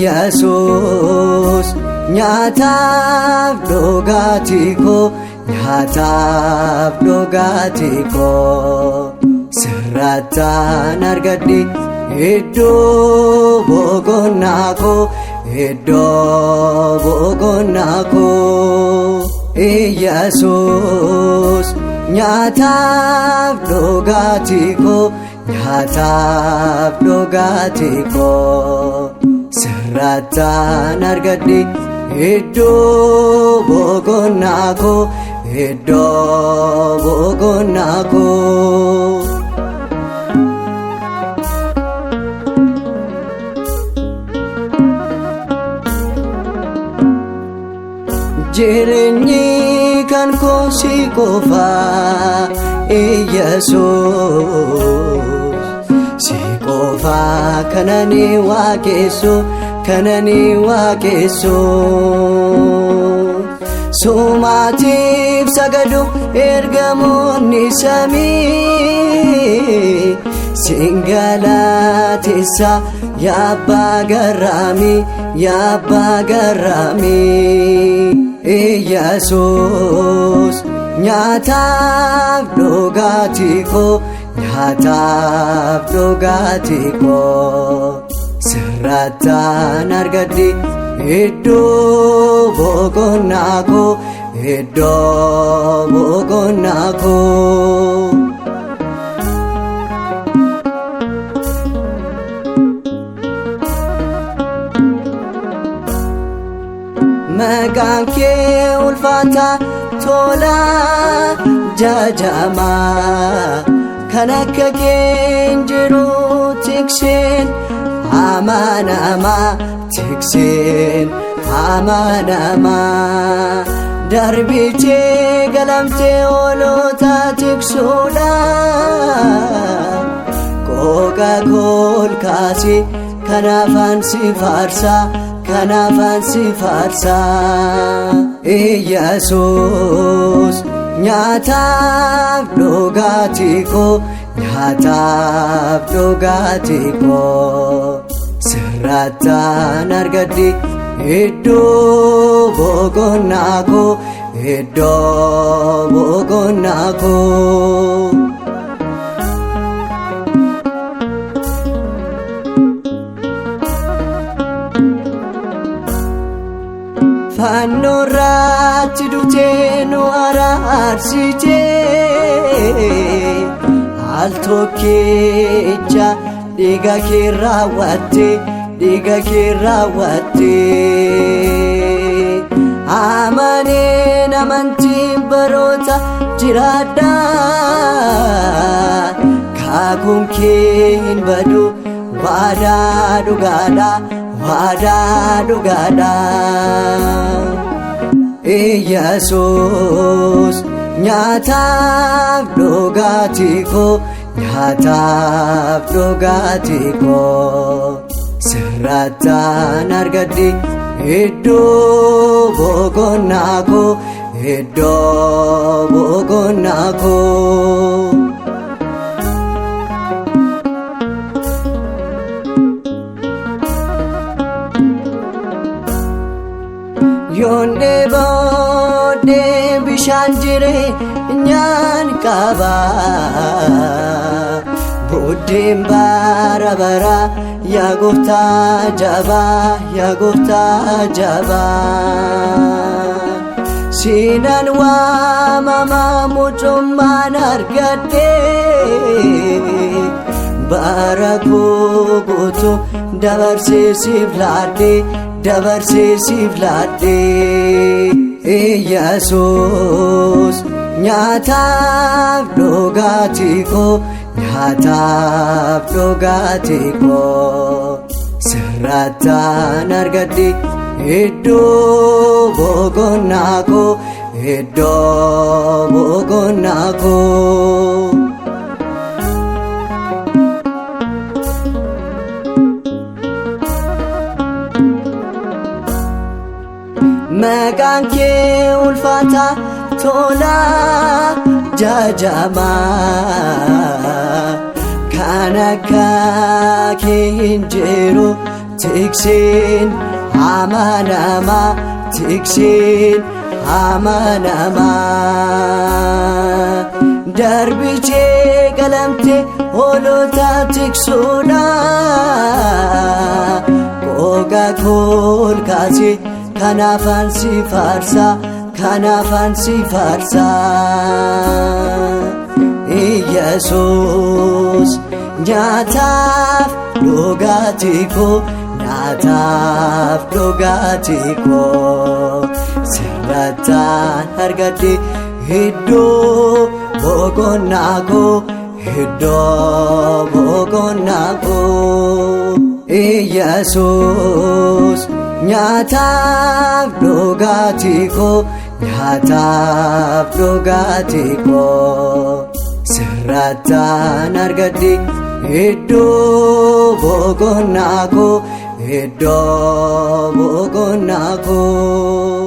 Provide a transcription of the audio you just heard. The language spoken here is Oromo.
Yesus nyaataaf dhugaatii koo nyaataaf dhugaatii koo sirrattaan argadhe iddoo boqonnaa koo iddoo boqonnaa koo Yesus nyaataaf dhugaatii koo nyaataaf dhugaatii koo sirrattaan argadhe iddoo boqonnaa koo iddoo boqonnaa koo jireenyi kan koo si qofaa Yesus si qofaa kanani waaqessu sumaatiif sagadu ergamoonni samii singalateessa yaabbaa garraamii Yesus nyaataaf dhugaatii koo nyaataaf dhugaatii koo sirrattaan argadhe iddoo boqonnaa koo iddoo boqonnaa koo maqaan kee ulfaataa tolaa jajamaa kan akka kee hin jiru tikseen amanamaa darbitee galamtee hoolota tiksuudhaan qooqa koolkaasi kanaafan si faarsaa Yesus nyaataaf dhugaatii koo nyaataaf dhugaatii koo sirrattaan argadhe iddoo boqonnaa koo iddoo boqonnaa koo fannoorratti duutee nu araarsitee al tokkicha dhiiga kee raawwattee amaneen amantiin baroota jiraadhaa kaakuun kee hin badu waadaa dhugaadhaa Yesus nyaataaf dhugaatii koo nyaataaf dhugaatii koo sirrattaan argadhe iddoo boqonnaa koo iddoo boqonnaa koo yoonde boodee bishaan jireenyaan qaba buddeen bara bara yaa gooftaa jabaa siinaan waamamaa mucummaan argadhee bara koo guutuu dabarsisiif laadhe Yesuus nyaataaf dhugaatii koo sirrattaan argadhe iddoo boqonnaa koo maqaan kee ulfaataa tolaa jajamaa kan akka kee hin jiru tiksiin amanamaa darbichee qalamte hoolota tiksuudha qooqa kool kaase kanaafan si faarsa Yesuus nyaataaf dhugaatii koo sirrattaan argadhe iddoo boqonnaa koo Yesuus nyaataaf dhugaatii koo sirrattaan argadhe iddoo boqonnaa koo